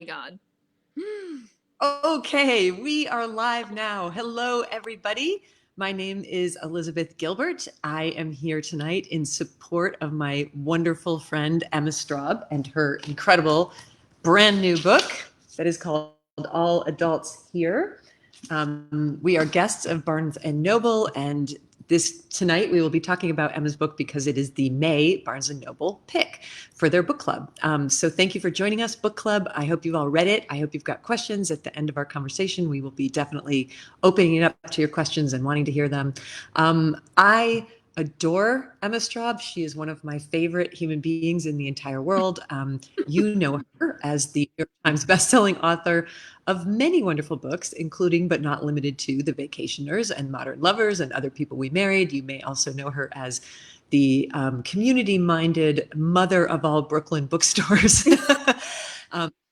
God. Okay, we are live now. Hello, everybody. My name is Elizabeth Gilbert. I am here tonight in support of my wonderful friend Emma Straub and her incredible brand new book that is called All Adults Here. We are guests of Barnes and Noble, and tonight we will be talking about Emma's book because it is the May Barnes and Noble pick for their book club. So thank you for joining us, book club. I hope you've all read it. I hope you've got questions at the end of our conversation. We will be definitely opening it up to your questions and wanting to hear them. I adore Emma Straub. She is one of my favorite human beings in the entire world. You know her as the New York Times bestselling author of many wonderful books, including but not limited to The Vacationers and Modern Lovers and Other People We Married. You may also know her as the community-minded mother of all Brooklyn bookstores.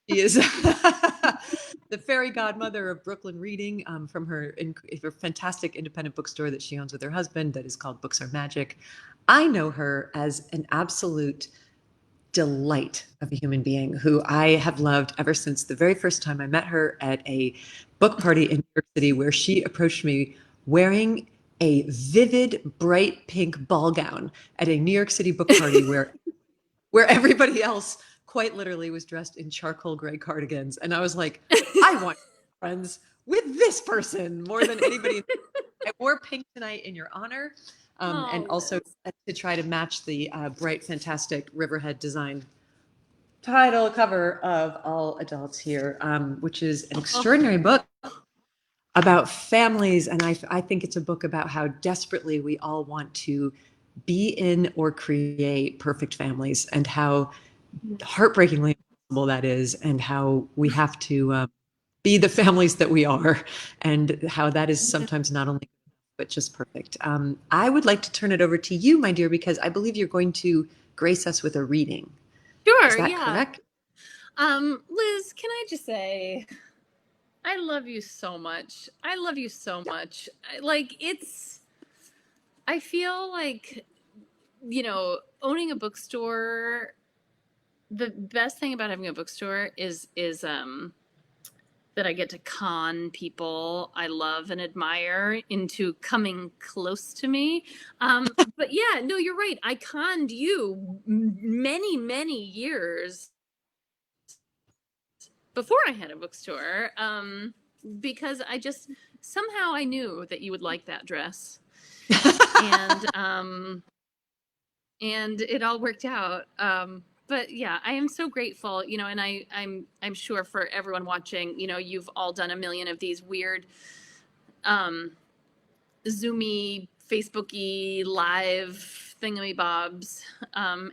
She is the fairy godmother of Brooklyn Reading from her fantastic independent bookstore that she owns with her husband that is called Books Are Magic. I know her as an absolute delight of a human being who I have loved ever since the very first time I met her at a book party in New York City, where she approached me wearing a vivid, bright pink ball gown at a New York City book party where everybody else quite literally was dressed in charcoal gray cardigans. And I was like, I want friends with this person more than anybody. I wore pink tonight in your honor. And also to try to match the bright, fantastic Riverhead design title cover of All Adults Here, which is an extraordinary book about families. And I think it's a book about how desperately we all want to be in or create perfect families, and how heartbreakingly impossible that is, and how we have to be the families that we are, and how that is sometimes not only but just perfect. I would like to turn it over to you, my dear, because I believe you're going to grace us with a reading. Sure, Is that yeah. correct? Liz, can I just say, I love you so much. I love you so much. I feel like, owning a bookstore, the best thing about having a bookstore is that I get to con people I love and admire into coming close to me. But yeah, no, you're right. I conned you many, many years before I had a bookstore, because somehow I knew that you would like that dress, and it all worked out. But yeah, I am so grateful, and I'm sure for everyone watching, you've all done a million of these weird, Zoomy, Facebooky live thingamybobs,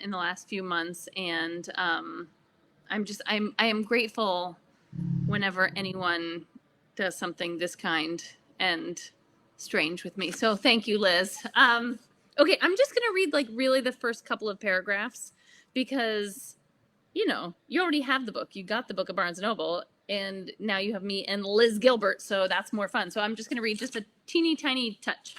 in the last few months, and I am grateful whenever anyone does something this kind and strange with me. So thank you, Liz. Okay, I'm just gonna read really the first couple of paragraphs because you already have the book. You got the book at Barnes and Noble, and now you have me and Liz Gilbert, so that's more fun. So I'm just gonna read just a teeny tiny touch.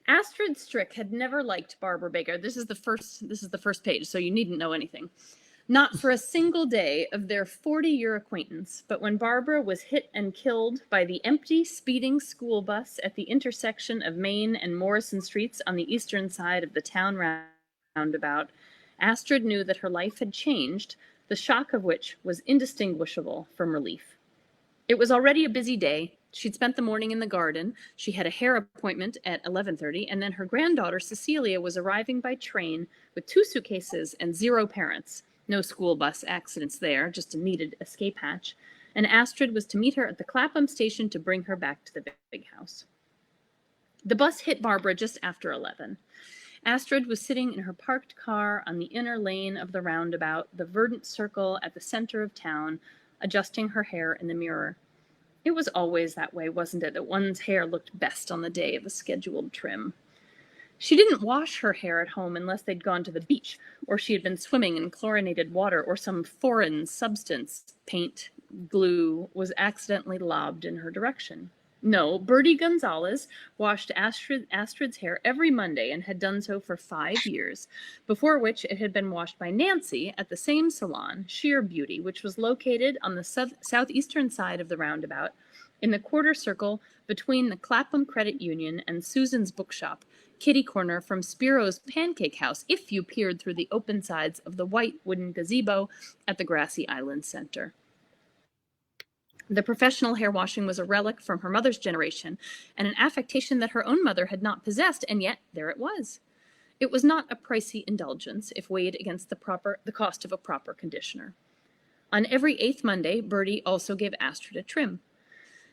Astrid Strick had never liked Barbara Baker. This is the first page, so you needn't know anything. Not for a single day of their 40-year acquaintance, but when Barbara was hit and killed by the empty, speeding school bus at the intersection of Main and Morrison Streets on the eastern side of the town roundabout, Astrid knew that her life had changed, the shock of which was indistinguishable from relief. It was already a busy day. She'd spent the morning in the garden. She had a hair appointment at 11:30, and then her granddaughter Cecilia was arriving by train with 2 suitcases and 0 parents. No school bus accidents there, just a needed escape hatch. And Astrid was to meet her at the Clapham station to bring her back to the big house. The bus hit Barbara just after 11. Astrid was sitting in her parked car on the inner lane of the roundabout, the verdant circle at the center of town, adjusting her hair in the mirror. It was always that way, wasn't it, that one's hair looked best on the day of a scheduled trim? She didn't wash her hair at home unless they'd gone to the beach, or she had been swimming in chlorinated water, or some foreign substance, paint, glue, was accidentally lobbed in her direction. No, Bertie Gonzalez washed Astrid's hair every Monday and had done so for 5 years, before which it had been washed by Nancy at the same salon, Sheer Beauty, which was located on the southeastern side of the roundabout, in the quarter circle between the Clapham Credit Union and Susan's Bookshop, kitty corner from Spiro's Pancake House, if you peered through the open sides of the white wooden gazebo at the grassy island center. The professional hair washing was a relic from her mother's generation, and an affectation that her own mother had not possessed, and yet there it was. It was not a pricey indulgence if weighed against the cost of a proper conditioner. On every 8th Monday, Bertie also gave Astrid a trim.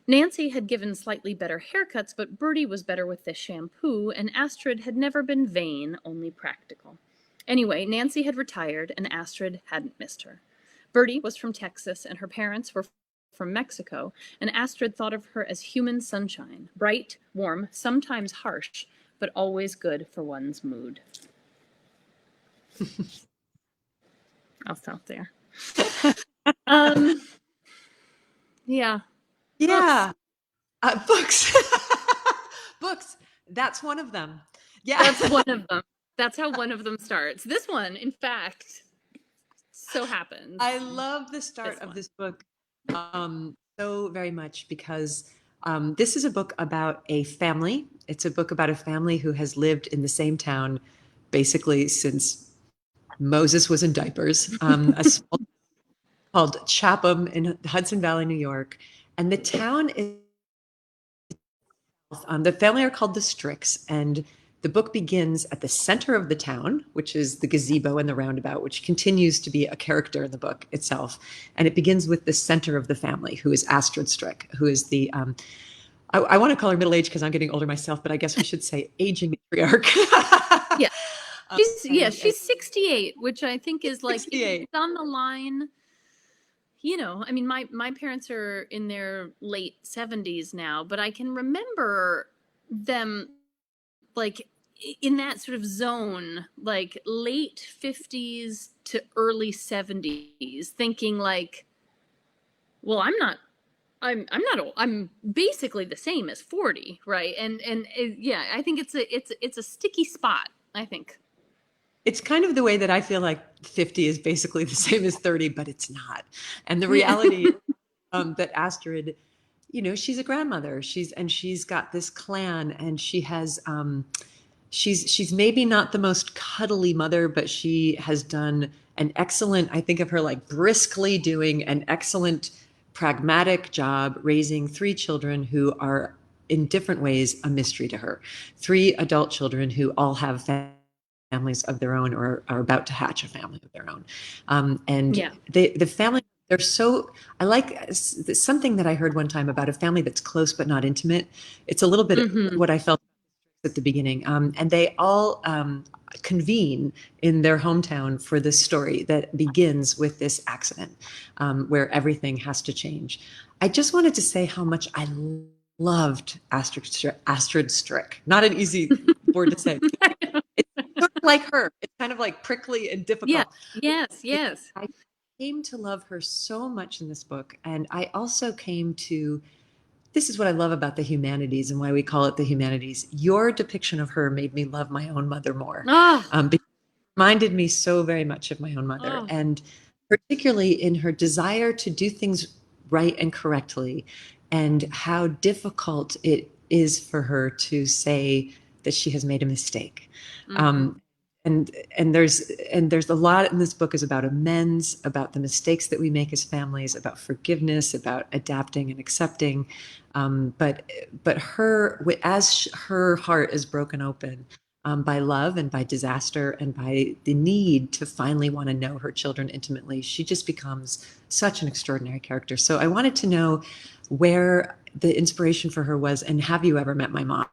Nancy had given slightly better haircuts, but Bertie was better with the shampoo, and Astrid had never been vain, only practical. Anyway, Nancy had retired, and Astrid hadn't missed her. Bertie was from Texas, and her parents were from Mexico, and Astrid thought of her as human sunshine, bright, warm, sometimes harsh, but always good for one's mood. I'll stop there. Yeah. Yeah. Books. Books. That's one of them. Yeah. That's one of them. That's how one of them starts. This one, in fact, so happens. I love the start of this book so very much because this is a book about a family. It's a book about a family who has lived in the same town basically since Moses was in diapers, a small town called Chapham in Hudson Valley, New York. And the town is, the family are called the Stricks, and the book begins at the center of the town, which is the gazebo and the roundabout, which continues to be a character in the book itself. And it begins with the center of the family, who is Astrid Strick, who is the, I want to call her middle-aged because I'm getting older myself, but I guess we should say aging matriarch. Yeah. She's 68, which I think is like, it's on the line. You know, I mean, my parents are in their late 70s now, but I can remember them like in that sort of zone, like late 50s to early 70s, thinking like, well, I'm basically the same as 40, right? And yeah, I think it's a sticky spot, I think. It's kind of the way that I feel like 50 is basically the same as 30, but it's not. And the reality that Astrid, you know, she's a grandmother. She's got this clan, and she has she's maybe not the most cuddly mother, but she has done an excellent, I think of her like briskly doing an excellent pragmatic job raising 3 children who are in different ways a mystery to her. 3 adult children who all have families of their own or are about to hatch a family of their own. The family, they're so, I like something that I heard one time about a family that's close but not intimate. It's a little bit of what I felt at the beginning. And they all convene in their hometown for this story that begins with this accident where everything has to change. I just wanted to say how much I loved Astrid Strick. Not an easy word to say. It's sort of like her. It's kind of like prickly and difficult. Yeah. Yes. I came to love her so much in this book. And I also came to, this is what I love about the humanities and why we call it the humanities. Your depiction of her made me love my own mother more. Because it reminded me so very much of my own mother. And particularly in her desire to do things right and correctly, and how difficult it is for her to say that she has made a mistake. And there's a lot in this book is about amends, about the mistakes that we make as families, about forgiveness, about adapting and accepting. But as her heart is broken open by love and by disaster and by the need to finally want to know her children intimately, she just becomes such an extraordinary character. So I wanted to know where the inspiration for her was, and have you ever met my mom?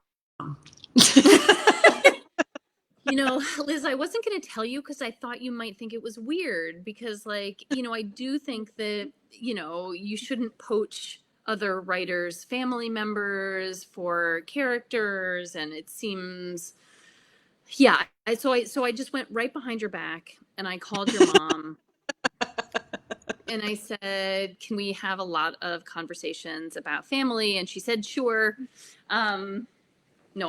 You know, Liz, I wasn't going to tell you because I thought you might think it was weird because, like, you know, I do think that, you know, you shouldn't poach other writers' family members for characters, and it seems, yeah. So I just went right behind your back and I called your mom and I said, can we have a lot of conversations about family? And she said, sure. No,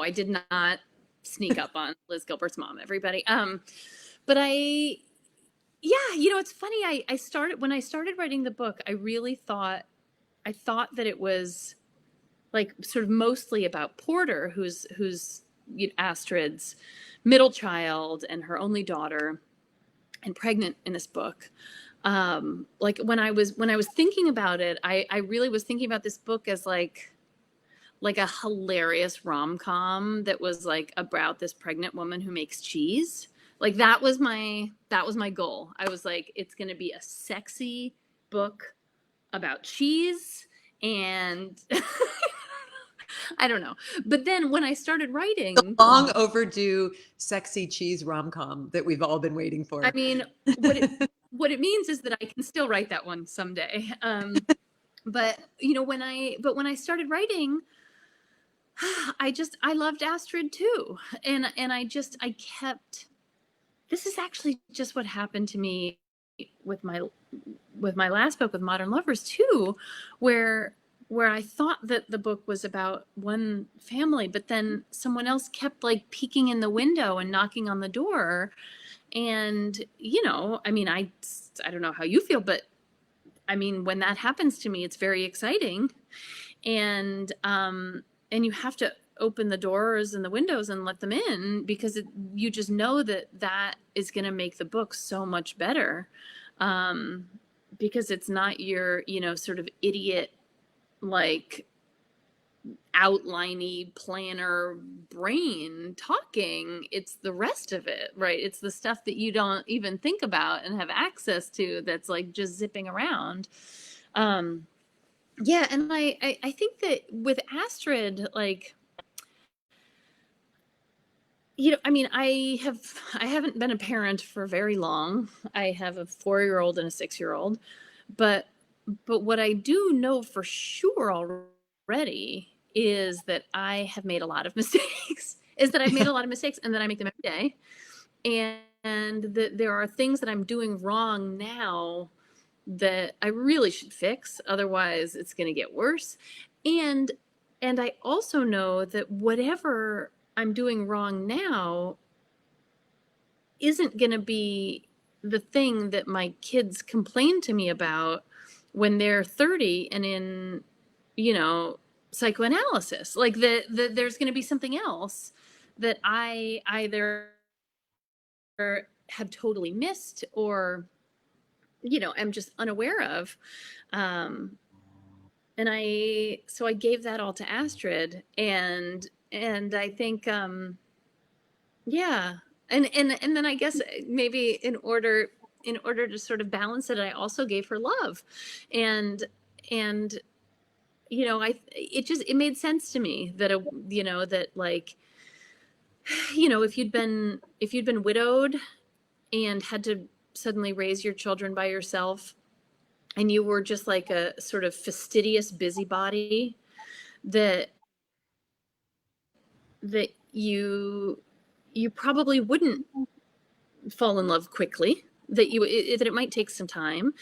I did not sneak up on Liz Gilbert's mom, everybody. But yeah, it's funny. When I started writing the book, I really thought that it was like sort of mostly about Porter, who's Astrid's middle child and her only daughter, and pregnant in this book. Like when I was thinking about it, I really was thinking about this book as like a hilarious rom-com that was like about this pregnant woman who makes cheese. Like that was my goal. I was like, it's going to be a sexy book about cheese, and I don't know. But then when I started writing, the long overdue sexy cheese rom-com that we've all been waiting for. I mean, what it means is that I can still write that one someday. But when I started writing, I loved Astrid too. And I kept, this is actually just what happened to me with my last book, with Modern Lovers too, where I thought that the book was about one family, but then someone else kept like peeking in the window and knocking on the door. And, I mean, I don't know how you feel, but I mean, when that happens to me, it's very exciting. And you have to open the doors and the windows and let them in, because you just know that is going to make the book so much better. Because it's not your, sort of idiot, like outliney planner brain talking. It's the rest of it, right? It's the stuff that you don't even think about and have access to, that's like just zipping around. Yeah, and I think that with Astrid, like, I mean, I haven't been a parent for very long. I have a 4-year-old and a 6-year-old, but what I do know for sure already is that I have made a lot of mistakes. And that I make them every day, and that there are things that I'm doing wrong now that I really should fix. Otherwise, it's going to get worse. And I also know that whatever I'm doing wrong now isn't going to be the thing that my kids complain to me about when they're 30 and in, psychoanalysis. Like there's going to be something else that I either have totally missed or, am just unaware of. And so I gave that all to Astrid, and I think, yeah. And then I guess maybe in order to sort of balance it, I also gave her love. And it made sense to me that, that like, if you'd been widowed and had to suddenly raise your children by yourself, and you were just like a sort of fastidious busybody, that you probably wouldn't fall in love quickly, that it might take some time,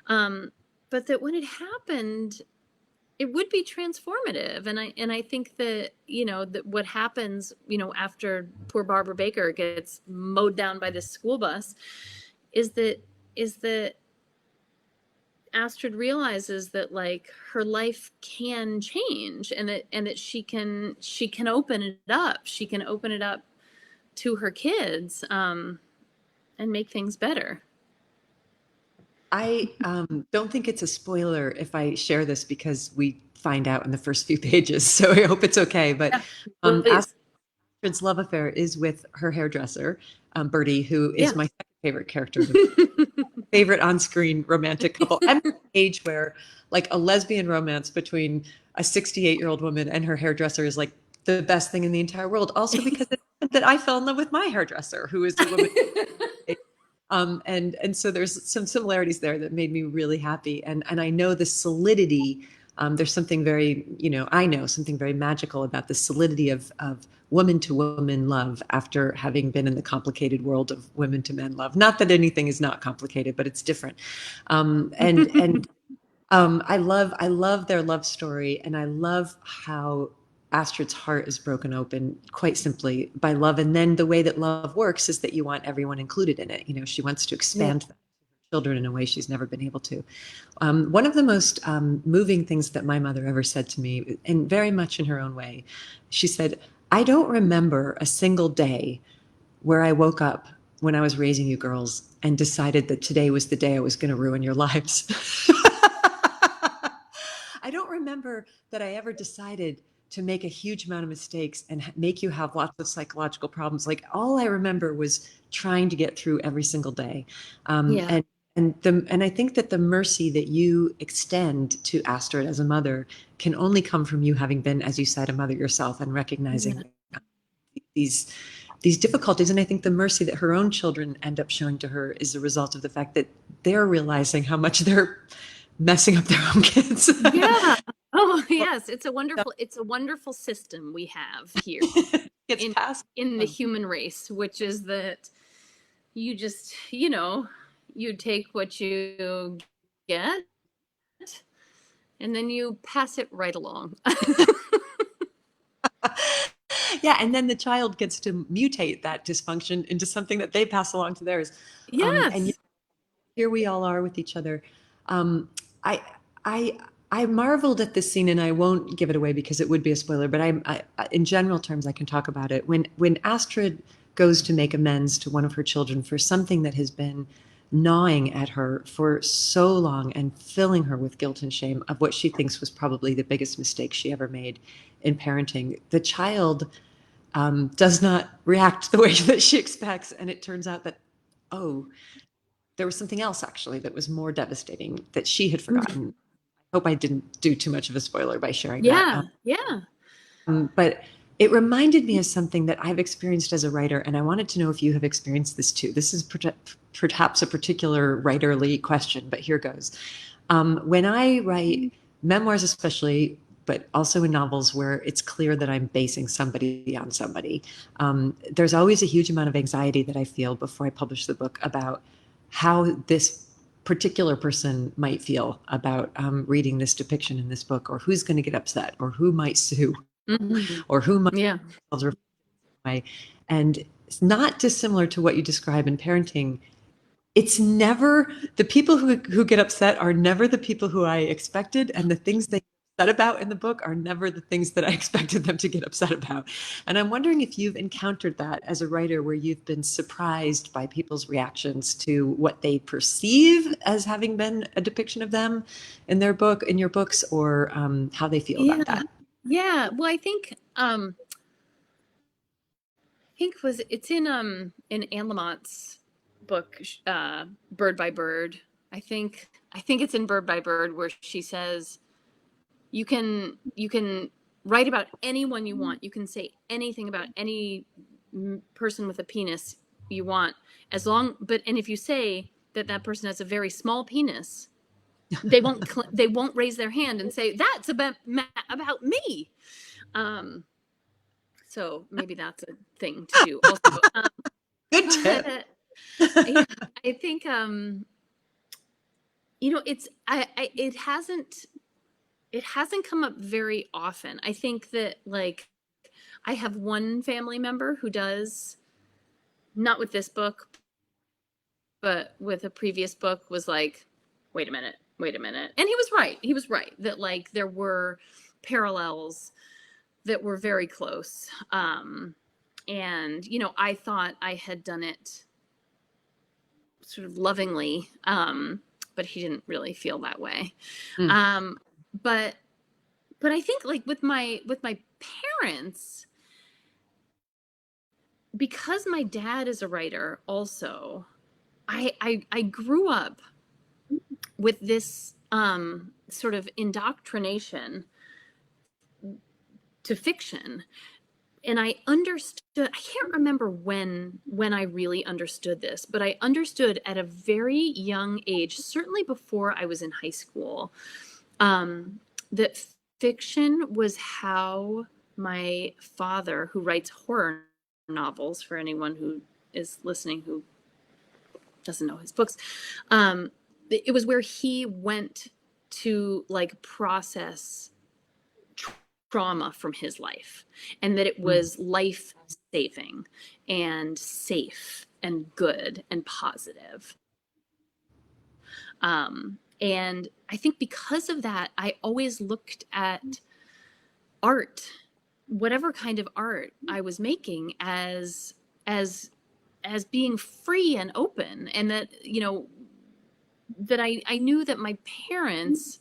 but that when it happened, it would be transformative. And I think that, that what happens, after poor Barbara Baker gets mowed down by this school bus, is that Astrid realizes that like her life can change, and that she can open it up. She can open it up to her kids, and make things better. I don't think it's a spoiler if I share this, because we find out in the first few pages, so I hope it's okay. But Astrid's love affair is with her hairdresser, Bertie, who is my second favorite character. Favorite on-screen romantic couple. I'm at an age where like a lesbian romance between a 68-year-old woman and her hairdresser is like the best thing in the entire world. Also because that I fell in love with my hairdresser, who is a woman. And so there's some similarities there that made me really happy. And I know the solidity There's something very, I know something very magical about the solidity of woman to woman love after having been in the complicated world of women to men love. Not that anything is not complicated, but it's different. I love their love story, and I love how Astrid's heart is broken open quite simply by love. And then the way that love works is that you want everyone included in it. She wants to expand that to her children in a way she's never been able to. One of the most moving things that my mother ever said to me, and very much in her own way, she said, "I don't remember a single day where I woke up when I was raising you girls and decided that today was the day I was going to ruin your lives." I don't remember that I ever decided to make a huge amount of mistakes and make you have lots of psychological problems. Like, all I remember was trying to get through every single day. Yeah. And I think that the mercy that you extend to Astrid as a mother can only come from you having been, as you said, a mother yourself, and recognizing these difficulties. And I think the mercy that her own children end up showing to her is the result of the fact that they're realizing how much they're messing up their own kids. Yeah. Oh, yes. It's a wonderful system we have here It's passed. in the human race, which is that you just, you take what you get and then you pass it right along. Yeah, and then the child gets to mutate that dysfunction into something that they pass along to theirs. Yes. And here we all are with each other. I I marveled at this scene, and I won't give it away because it would be a spoiler. But in general terms, I can talk about it. When Astrid goes to make amends to one of her children for something that has been gnawing at her for so long and filling her with guilt and shame of what she thinks was probably the biggest mistake she ever made in parenting, the child does not react the way that she expects, and it turns out that, oh, there was something else actually that was more devastating that she had forgotten. I hope I didn't do too much of a spoiler by sharing that. Yeah. But it reminded me of something that I've experienced as a writer, and I wanted to know if you have experienced this too. This is perhaps a particular writerly question, but here goes. When I write memoirs especially, but also in novels where it's clear that I'm basing somebody on somebody, there's always a huge amount of anxiety that I feel before I publish the book about how this particular person might feel about reading this depiction in this book, or who's going to get upset, or who might sue, or who might and it's not dissimilar to what you describe in parenting. It's never the people who get upset are never the people who I expected, and the things they get upset about in the book are never the things that I expected them to get upset about. And I'm wondering if you've encountered that as a writer, where you've been surprised by people's reactions to what they perceive as having been a depiction of them in your books, or how they feel about that. Yeah. Well, I think it's in Anne Lamott's book, Bird by Bird. I think it's in Bird by Bird, where she says you can write about anyone you want. You can say anything about any person with a penis you want, and if you say that person has a very small penis, they won't raise their hand and say that's about me. So maybe that's a thing to do also. Good tip. Yeah, I think it hasn't come up very often. I think that, like, I have one family member who does, not with this book, but with a previous book, was like, wait a minute. And he was right that, like, there were parallels that were very close. And, I thought I had done it sort of lovingly, but he didn't really feel that way. But I think, like, with my parents, because my dad is a writer also, I grew up with this sort of indoctrination to fiction. And I understood, I can't remember when I really understood this, but I understood at a very young age, certainly before I was in high school, that fiction was how my father, who writes horror novels, for anyone who is listening who doesn't know his books, it was where he went to like process trauma from his life, and that it was life saving and safe and good and positive. And I think because of that, I always looked at art, whatever kind of art I was making, as being free and open, and that, you know, that I knew that my parents,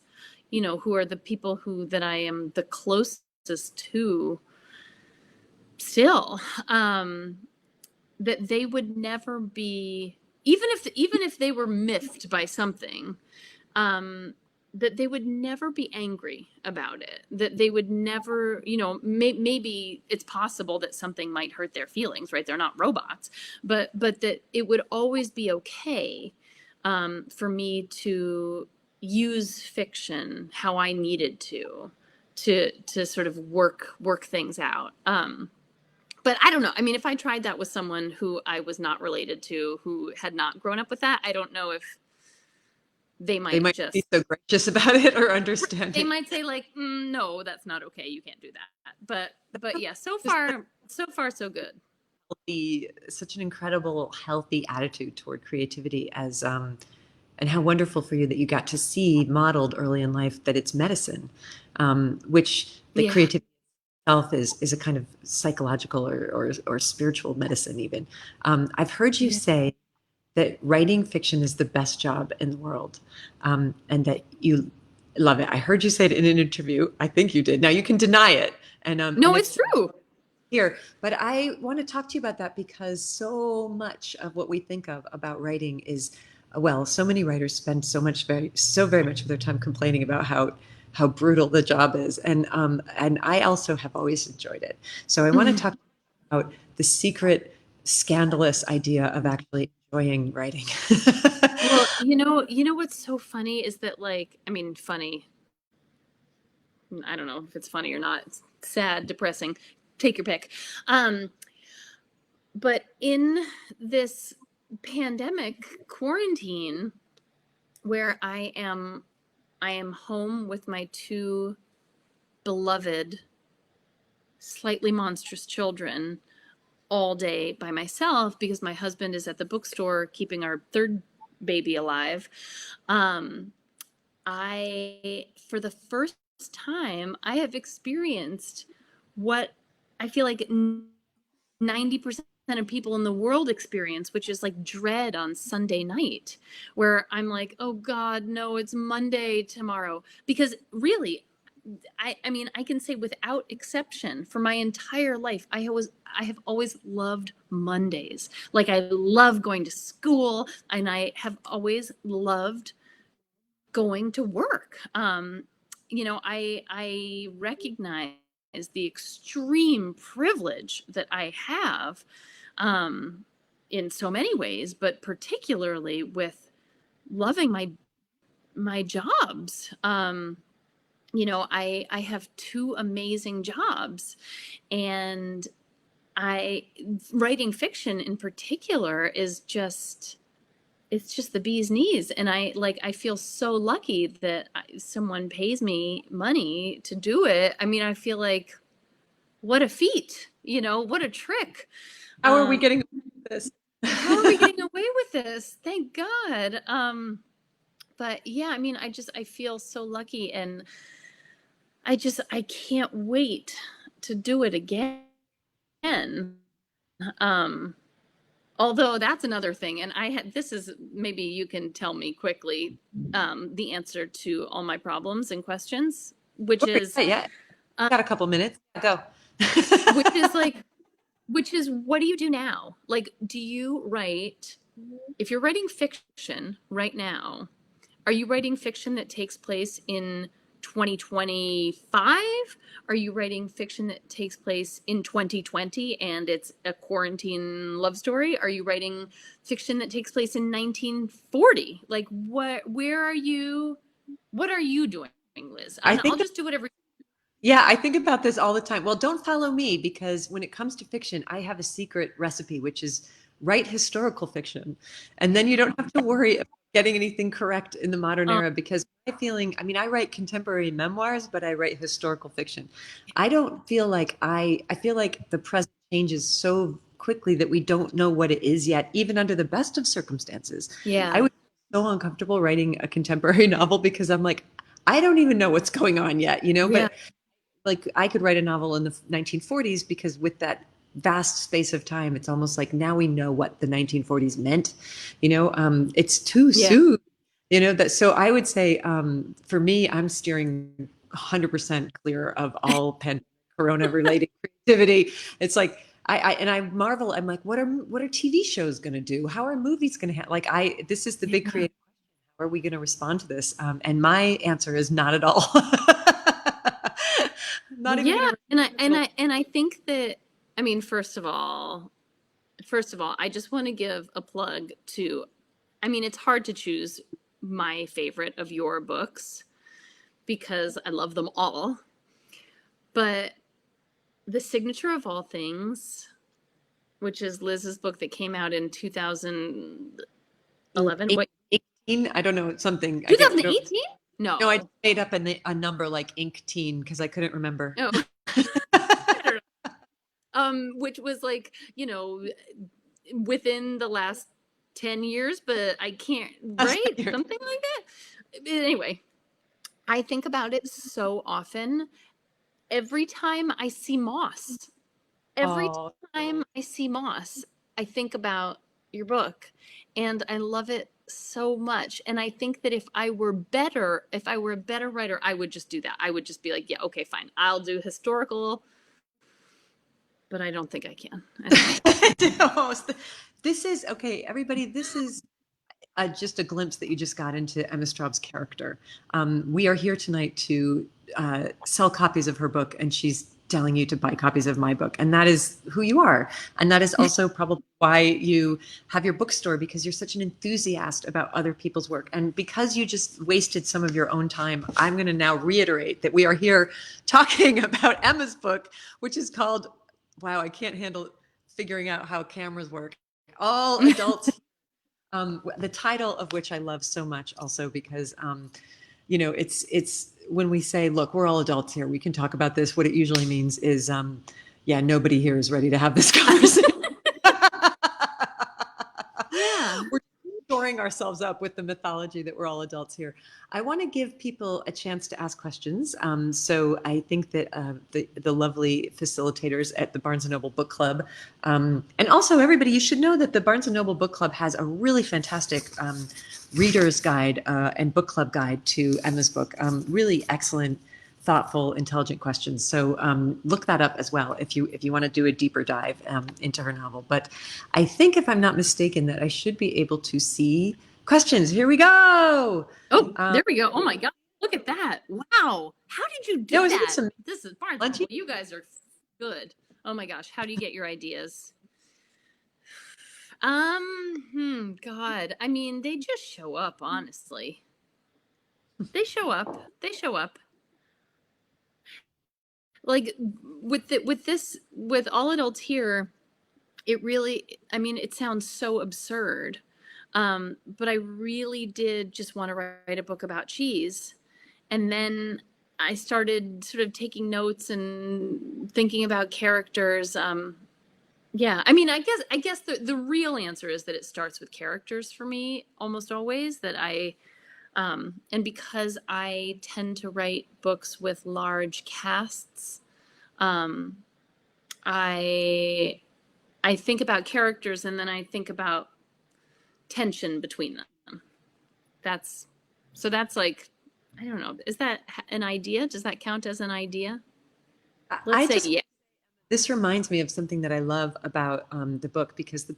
you know, who are the people who that I am the closest to still, that they would never be, even if they were miffed by something, that they would never be angry about it, that they would never, you know, maybe it's possible that something might hurt their feelings, right? They're not robots, but that it would always be okay, for me to use fiction how I needed to sort of work things out. But I don't know. I mean, if I tried that with someone who I was not related to, who had not grown up with that, I don't know if they might just be so gracious about it or understand they it. might say like, no, that's not okay. You can't do that. But yeah, so far so good. Such an incredible, healthy attitude toward creativity as and how wonderful for you that you got to see modeled early in life that it's medicine, which the creativity itself is a kind of psychological or spiritual medicine even. I've heard you say that writing fiction is the best job in the world, and that you love it. I heard you say it in an interview. I think you did. Now you can deny it. And no, it's true. Here, but I want to talk to you about that because so much of what we think of about writing is, well, so many writers spend so very much of their time complaining about how brutal the job is, and I also have always enjoyed it. So I want to talk about the secret, scandalous idea of actually enjoying writing. Well, you know what's so funny is that, like, I mean, funny, I don't know if it's funny or not. It's sad, depressing. Take your pick. But in this pandemic quarantine, where I am home with my two beloved, slightly monstrous children all day by myself because my husband is at the bookstore keeping our third baby alive. For the first time, I have experienced what I feel like 90% of people in the world experience, which is like dread on Sunday night, where I'm like, oh God, no, it's Monday tomorrow. Because really, I mean, I can say without exception, for my entire life, I have always loved Mondays. Like, I love going to school, and I have always loved going to work. You know, I recognize the extreme privilege that I have, in so many ways, but particularly with loving my jobs. You know, I have two amazing jobs, and writing fiction in particular is just, it's just the bee's knees. And I feel so lucky that someone pays me money to do it. I mean, I feel like, what a feat, you know, what a trick. How are we getting away with this? How are we getting away with this? Thank God. But yeah, I mean, I feel so lucky, and I can't wait to do it again. Although that's another thing, and this is, maybe you can tell me quickly, the answer to all my problems and questions, which is, yeah, got a couple minutes. Go. which is, what do you do now? Like, do you write, if you're writing fiction right now, are you writing fiction that takes place in 2025? Are you writing fiction that takes place in 2020 and it's a quarantine love story? Are you writing fiction that takes place in 1940? Like, what are you doing Liz. I And I'll think just do whatever. Yeah, I think about this all the time. Well, don't follow me, because when it comes to fiction, I have a secret recipe, which is write historical fiction. And then you don't have to worry about getting anything correct in the modern Um, era, because my feeling, I mean, I write contemporary memoirs, but I write historical fiction. I don't feel like I feel like the present changes so quickly that we don't know what it is yet, even under the best of circumstances. I yeah. would be so uncomfortable writing a contemporary novel, because I'm like, I don't even know what's going on yet, Yeah. but like I could write a novel in the 1940s, because with that vast space of time, it's almost like now we know what the 1940s meant. It's too Yeah. soon. That. So I would say, for me, I'm steering 100% clear of all corona related creativity. It's like I marvel. I'm like, what are TV shows going to do? How are movies going to have? Like this is the big Yeah. creative. How are we going to respond to this? And my answer is not at all. Not even Yeah. gonna. And I think that, I mean, first of all, I just want to give a plug to, I mean, it's hard to choose my favorite of your books because I love them all. But The Signature of All Things, which is Liz's book that came out in 2011. What? 18. I don't know. It's something. I get. 2018? No, I No. made up a number like ink teen, because I couldn't remember. No. Which was like, within the last 10 years, but I can't, right? Something like that. Anyway, I think about it so often. Every time I see moss, every Oh, time I see moss, I think about your book, and I love it so much. And I think that if I were a better writer, I would just do that. I would just be like, yeah, okay, fine. I'll do historical, but I don't think I can. This is okay, everybody. This is just a glimpse that you just got into Emma Straub's character. We are here tonight to sell copies of her book, and she's telling you to buy copies of my book. And that is who you are. And that is also probably why you have your bookstore, because you're such an enthusiast about other people's work. And because you just wasted some of your own time, I'm going to now reiterate that we are here talking about Emma's book, which is called, wow, I can't handle figuring out how cameras work. All Adults. The title of which I love so much, also because it's when we say, look, we're all adults here, we can talk about this. What it usually means is, yeah, nobody here is ready to have this conversation. Yeah. We're storing ourselves up with the mythology that we're all adults here. I want to give people a chance to ask questions. So I think that the lovely facilitators at the Barnes & Noble Book Club, and also everybody, you should know that the Barnes & Noble Book Club has a really fantastic reader's guide and book club guide to Emma's book. Really excellent, thoughtful, intelligent questions. So look that up as well if you want to do a deeper dive into her novel. But I think, if I'm not mistaken, that I should be able to see questions. Here we go. Oh, there we go. Oh my God. Look at that. Wow. How did you do Isn't that? this amazing? This is Barnes. Lunchy? You guys are good. Oh my gosh. How do you get your ideas? God. I mean, they just show up, honestly. They show up. They show up. Like with All Adults Here, it really, I mean, it sounds so absurd. But I really did just want to write a book about cheese. And then I started sort of taking notes and thinking about characters. Yeah, I mean, I guess the real answer is that it starts with characters for me almost always. And because I tend to write books with large casts, um, I I think about characters and then I think about tension between them. That's that's like, I don't know. Is that an idea? Does that count as an idea? Let's I say just yeah. This reminds me of something that I love about the book, because the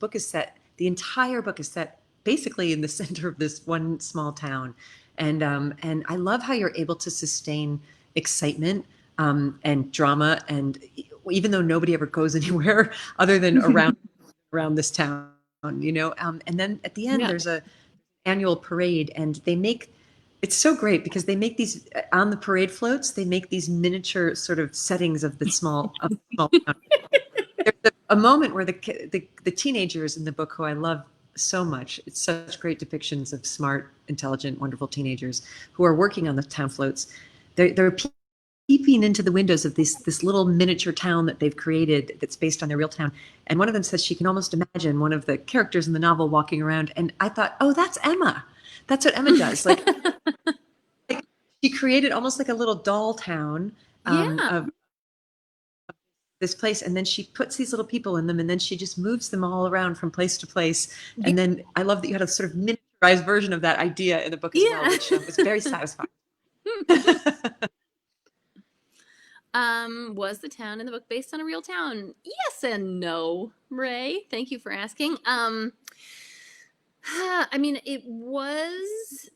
entire book is set basically in the center of this one small town, and I love how you're able to sustain excitement and drama, and even though nobody ever goes anywhere other than around this town, and then at the end Yeah. there's a annual parade, and they make It's so great because they make these on the parade floats. They make these miniature sort of settings of the small town. There's a moment where the teenagers in the book, who I love so much, it's such great depictions of smart, intelligent, wonderful teenagers who are working on the town floats. They're peeping into the windows of this little miniature town that they've created that's based on their real town. And one of them says she can almost imagine one of the characters in the novel walking around. And I thought, oh, that's Emma. That's what Emma does. Like she created almost like a little doll town Yeah. of this place, and then she puts these little people in them, and then she just moves them all around from place to place. And then I love that you had a sort of miniaturized version of that idea in the book as well, Yeah. which was very satisfying. Was the town in the book based on a real town? Yes and no, Ray. Thank you for asking. I mean, it was.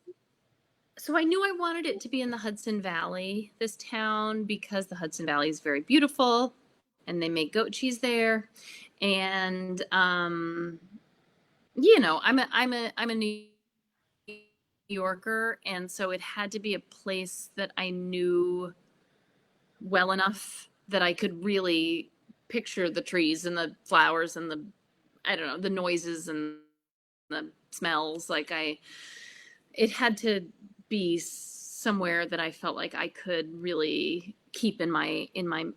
So I knew I wanted it to be in the Hudson Valley, this town, because the Hudson Valley is very beautiful, and they make goat cheese there. And you know, I'm a New Yorker, and so it had to be a place that I knew well enough that I could really picture the trees and the flowers and the, I don't know, the noises and the smells. It had to be somewhere that I felt like I could really keep in my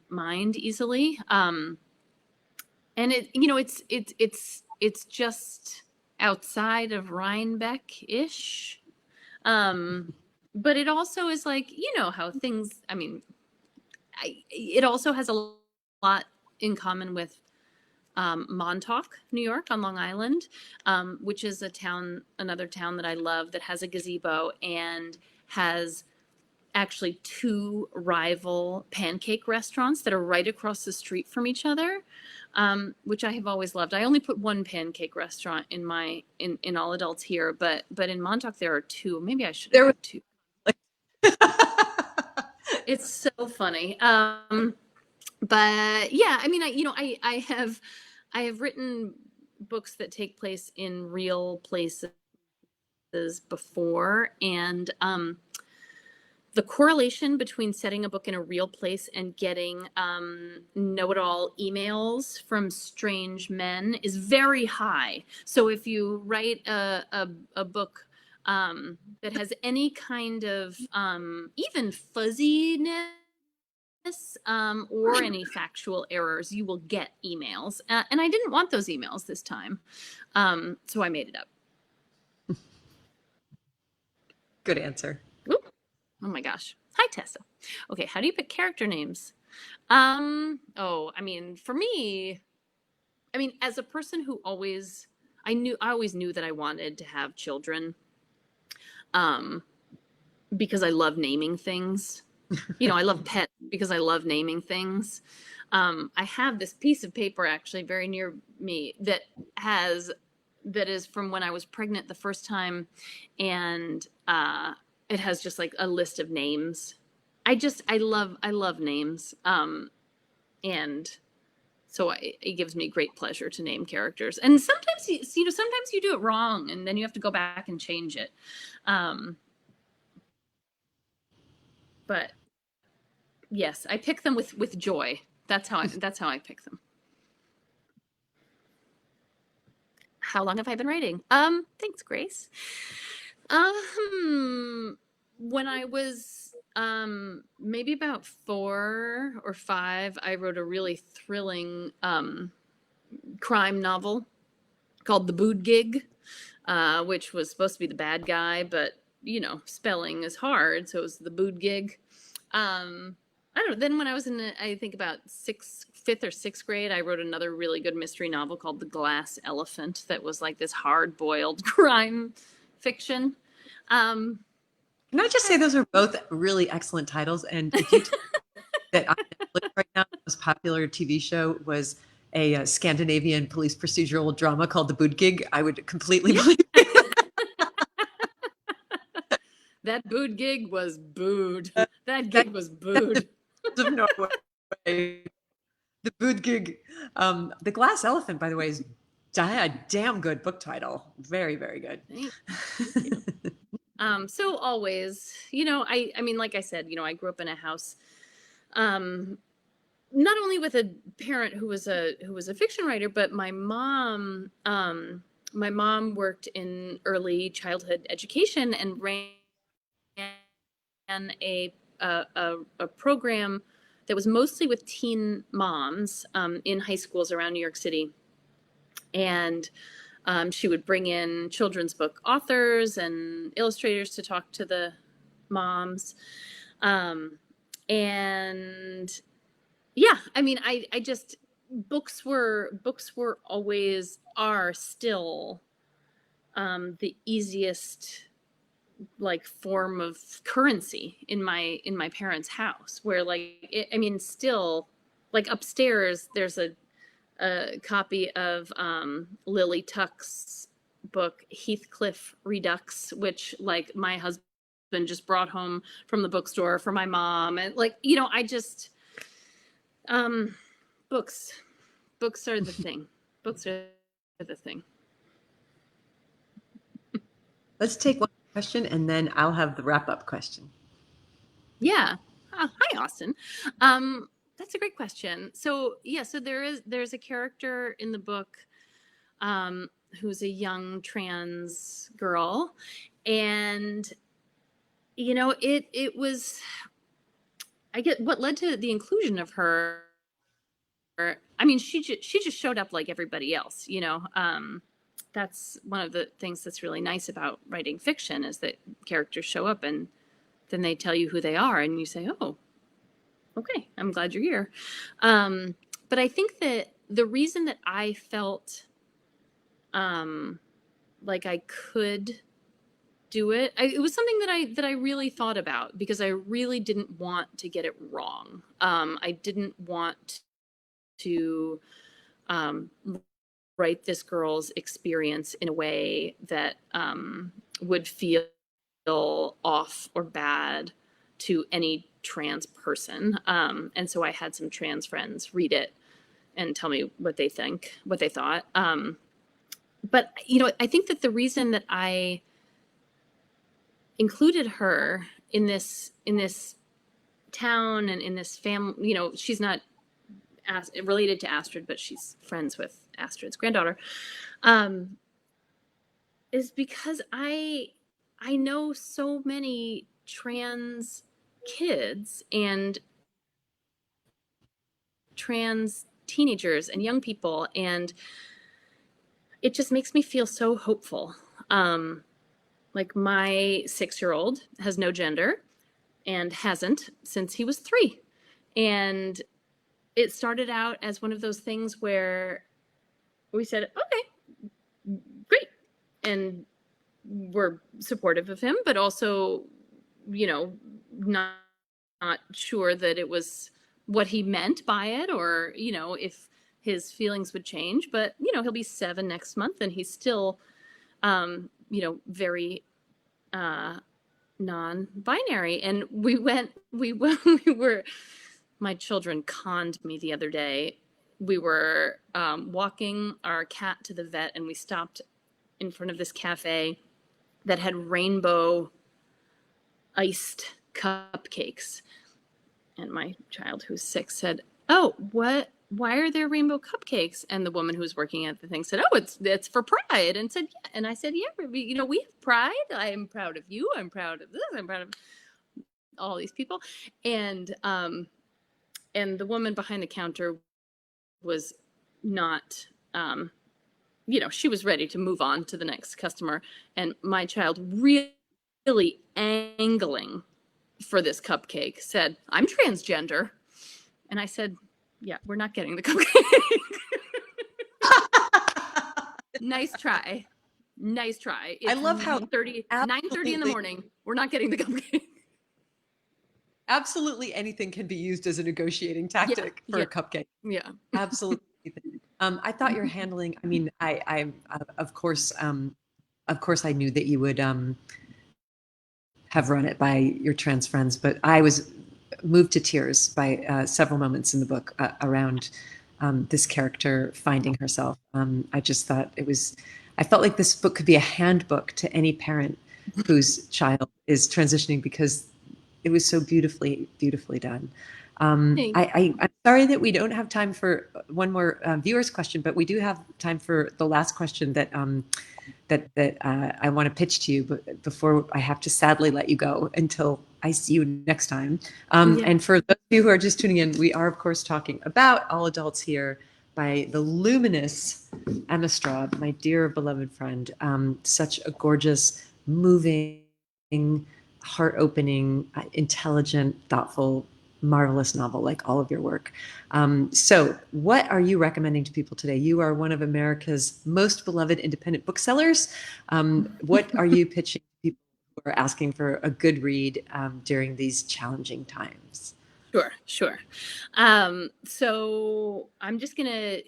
mind easily. And it, you know, it's just outside of Rhinebeck-ish. But it also is like, you know, how things, I mean, it also has a lot in common with Montauk, New York, on Long Island, which is another town that I love, that has a gazebo and has actually two rival pancake restaurants that are right across the street from each other, which I have always loved. I only put one pancake restaurant in all adults here, but in Montauk there are two. Maybe I should have two. It's so funny. But yeah, I mean, I have written books that take place in real places before, and the correlation between setting a book in a real place and getting know-it-all emails from strange men is very high. So if you write a book that has any kind of even fuzziness, or any factual errors, you will get emails. And I didn't want those emails this time. So I made it up. Good answer. Oop. Oh my gosh. Hi, Tessa. Okay, how do you pick character names? Oh, I mean, for me, I mean, as a person who I always knew that I wanted to have children, because I love naming things. You know, I love pets because I love naming things. I have this piece of paper actually very near me that is from when I was pregnant the first time, and it has just like a list of names. I love names, and so it gives me great pleasure to name characters. And sometimes sometimes you do it wrong, and then you have to go back and change it. But yes, I pick them with joy. That's how I pick them. How long have I been writing? Thanks, Grace. When I was maybe about 4 or 5, I wrote a really thrilling crime novel called The Bood Gig, which was supposed to be the bad guy, but you know, spelling is hard, so it was The Bood Gig. I don't know. Then when I was I think about 5th or 6th grade, I wrote another really good mystery novel called The Glass Elephant that was like this hard-boiled crime fiction. Can I just say those are both really excellent titles? And if you that on Netflix right now, the most popular TV show was a Scandinavian police procedural drama called The Bood Gig, I would completely believe it. That Bood Gig was booed. That gig was booed. Of Norway. The Bood Gig. The Glass Elephant, by the way, is a damn good book title. Very, very good. Thank you. So always, I mean, like I said, I grew up in a house, um, not only with a parent who was a fiction writer, but my mom worked in early childhood education and ran a program that was mostly with teen moms in high schools around New York City. And she would bring in children's book authors and illustrators to talk to the moms. And yeah, I mean, I just books were always are still the easiest like form of currency in my parents' house, where I mean, still, like upstairs there's a copy of Lily Tuck's book Heathcliff Redux, which like my husband just brought home from the bookstore for my mom. And I just um books books are the thing. Books are the thing. Let's take one question and then I'll have the wrap-up question. Yeah. Hi, Austin. That's a great question. So yeah, so there's a character in the book who's a young trans girl, and it was, I get what led to the inclusion of her. I mean, she just showed up like everybody else. That's one of the things that's really nice about writing fiction, is that characters show up and then they tell you who they are, and you say, oh, okay, I'm glad you're here. But I think that the reason that I felt like I could do it, it was something that I really thought about, because I really didn't want to get it wrong. I didn't want to write this girl's experience in a way that would feel off or bad to any trans person. And so I had some trans friends read it and tell me what they thought. But I think that the reason that I included her in this town and in this family, she's not related to Astrid, but she's friends with Astrid's granddaughter, is because I know so many trans kids and trans teenagers and young people, and it just makes me feel so hopeful. Like my 6-year-old has no gender and hasn't since he was 3. And it started out as one of those things where we said, okay, great. And we're supportive of him, but also, not sure that it was what he meant by it, or, if his feelings would change. But, he'll be 7 next month, and he's still, very non-binary. And we were, my children conned me the other day. We were walking our cat to the vet, and we stopped in front of this cafe that had rainbow iced cupcakes. And my child, who's 6, said, oh, why are there rainbow cupcakes? And the woman who was working at the thing said, oh, it's for pride. And said, yeah. And I said, yeah, we have pride. I am proud of you. I'm proud of this. I'm proud of all these people. And the woman behind the counter was not, she was ready to move on to the next customer. And my child, really angling for this cupcake, said, I'm transgender. And I said, yeah, we're not getting the cupcake. Nice try. It's I love how 9:30 in the morning. We're not getting the cupcake. Absolutely anything can be used as a negotiating tactic for a cupcake. Yeah. Absolutely. I thought you're handling, I mean, I of course I knew that you would have run it by your trans friends, but I was moved to tears by several moments in the book around this character finding herself. I just thought I felt like this book could be a handbook to any parent whose child is transitioning, because it was so beautifully, beautifully done. I'm sorry that we don't have time for one more viewer's question, but we do have time for the last question that I want to pitch to you, but before I have to sadly let you go until I see you next time. And for those of you who are just tuning in, we are, of course, talking about All Adults Here by the luminous Emma Straub, my dear beloved friend. Such a gorgeous, moving, heart-opening, intelligent, thoughtful, marvelous novel, like all of your work. So what are you recommending to people today? You are one of America's most beloved independent booksellers. What are you pitching to people who are asking for a good read during these challenging times? Sure. So I'm just going to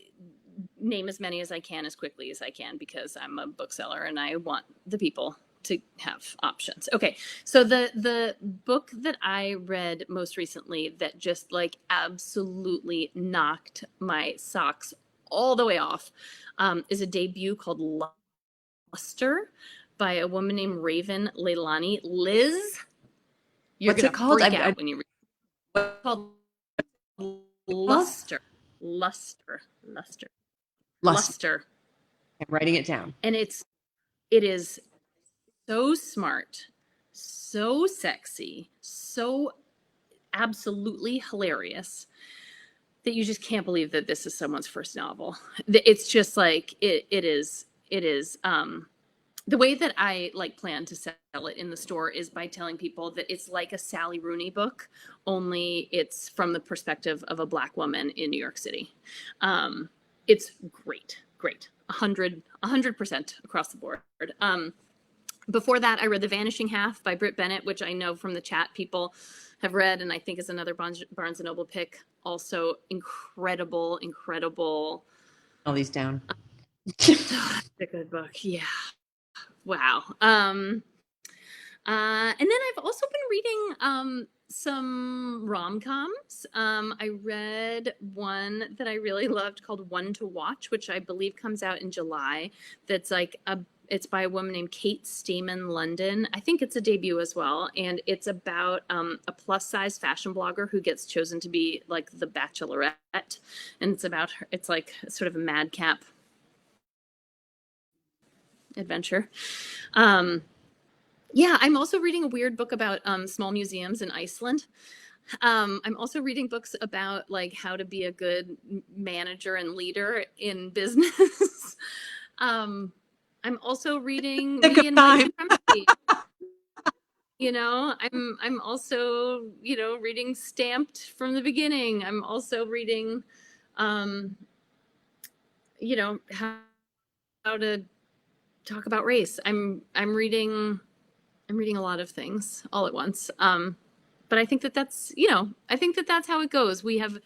name as many as I can as quickly as I can, because I'm a bookseller and I want the people to have options. Okay, so the book that I read most recently that just like absolutely knocked my socks all the way off is a debut called Luster by a woman named Raven Leilani. Liz, you're What's gonna it called? freak out when you read it. It's called Luster. Luster. I'm writing it down. And it is so smart, so sexy, so absolutely hilarious that you just can't believe that this is someone's first novel. It's just like it is the way that I like plan to sell it in the store is by telling people that it's like a Sally Rooney book, only it's from the perspective of a Black woman in New York City. It's great, 100% across the board. Before that, I read The Vanishing Half by Britt Bennett, which I know from the chat people have read, and I think is another Barnes & Noble pick. Also incredible. All these down. That's a good book. Yeah. Wow. And then I've also been reading some rom-coms. I read one that I really loved called One to Watch, which I believe comes out in July. That's like it's by a woman named Kate Stayman London. I think it's a debut as well. And it's about a plus size fashion blogger who gets chosen to be like the Bachelorette. And it's about her, it's like sort of a madcap adventure. Yeah, I'm also reading a weird book about small museums in Iceland. I'm also reading books about like how to be a good manager and leader in business. I'm also reading Me and My Supremacy. You know, I'm also, you know, reading Stamped from the beginning. I'm also reading, you know, how to talk about race. I'm reading a lot of things all at once. But I think that that's, you know, I think that that's how it goes. We have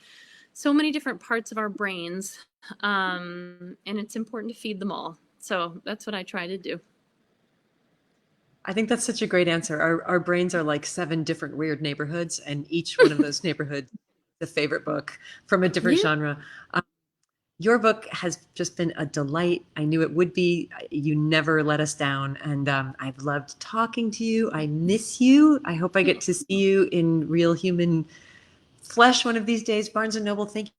so many different parts of our brains, and it's important to feed them all. So that's what I try to do. I think that's such a great answer. Our brains are like 7 different weird neighborhoods, and each one of those neighborhoods is a favorite book from a different genre. Your book has just been a delight. I knew it would be. You never let us down, and I've loved talking to you. I miss you. I hope I get to see you in real human flesh one of these days. Barnes & Noble, thank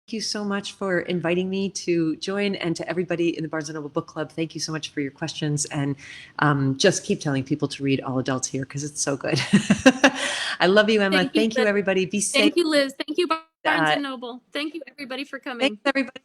you so much for inviting me to join, and to everybody in the Barnes & Noble Book Club, thank you so much for your questions, and just keep telling people to read All Adults Here because it's so good. I love you, Emma. Thank you, everybody. Be safe. Thank you, Liz. Thank you, Barnes & Noble. Thank you, everybody, for coming. Thanks, everybody.